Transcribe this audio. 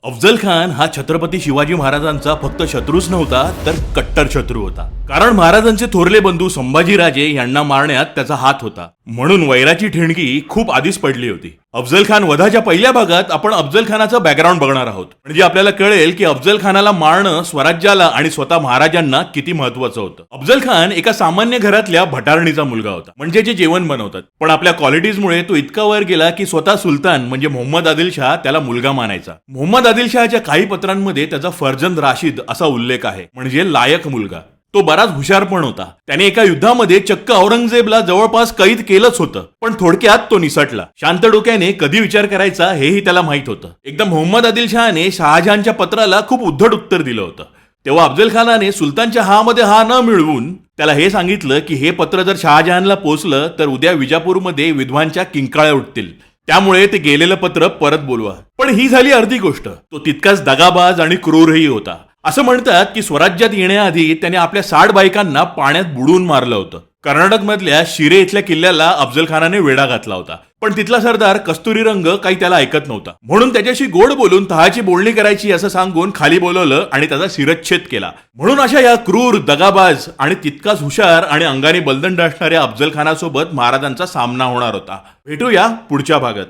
अफजल खान हा छत्रपती शिवाजी महाराजांचा फक्त शत्रूच नव्हता तर कट्टर शत्रू होता. कारण महाराजांचे थोरले बंधू संभाजीराजे यांना मारण्यात त्याचा हात होता. म्हणून वैराची ठिणगी खूप आधीच पडली होती. अफजल खान वधाच्या पहिल्या भागात आपण अफजल खानाचं बॅकग्राऊंड बघणार आहोत. म्हणजे आपल्याला कळेल की अफजल खानाला मारणं स्वराज्याला आणि स्वतः महाराजांना किती महत्वाचं होतं. अफजल खान एका सामान्य घरातल्या भटारणीचा मुलगा होता, म्हणजे जे जेवण बनवतात. पण आपल्या क्वालिटीजमुळे तो इतका वर गेला की स्वतः सुलतान म्हणजे मोहम्मद आदिलशाह त्याला मुलगा मानायचा. मोहम्मद आदिलशहाच्या काही पत्रांमध्ये त्याचा फर्जंद राशीद असा उल्लेख आहे, म्हणजे लायक मुलगा. तो बराच हुशार पण होता. त्याने एका युद्धामध्ये चक्क औरंगजेबला जवळपास कैद केलंच होतं, पण थोडक्यात तो निसटला. शांत डोक्याने कधी विचार करायचा हेही त्याला माहित होतं. एकदा मोहम्मद आदिलशहाने शहाजहानच्या पत्राला खूप उद्धट उत्तर दिलं होतं. तेव्हा अफजल खानाने सुलतानच्या हामध्ये हा न मिळवून त्याला हे सांगितलं की हे पत्र जर शहाजहानला पोचलं तर उद्या विजापूरमध्ये विद्वांच्या किंकाळ्या उठतील. त्यामुळे ते गेलेलं पत्र परत बोलवा. पण ही झाली अर्धी गोष्ट. तो तितकाच दगाबाज आणि क्रूरही होता. असं म्हणतात की स्वराज्यात येण्याआधी त्याने आपल्या 60 बायकांना पाण्यात बुडवून मारलं होतं. कर्नाटकमधल्या शिरे इथल्या किल्ल्याला अफजल खानाने वेढा घातला होता. पण तिथला सरदार कस्तुरीरंग काही त्याला ऐकत नव्हता. म्हणून त्याच्याशी गोड बोलून तहाची बोलणी करायची असं सांगून खाली बोलवलं आणि त्याचा शिरच्छेद केला. म्हणून अशा या क्रूर, दगाबाज आणि तितकाच हुशार आणि अंगाने बलदंड असणाऱ्या अफजल खानासोबत महाराजांचा सामना होणार होता. भेटूया पुढच्या भागात.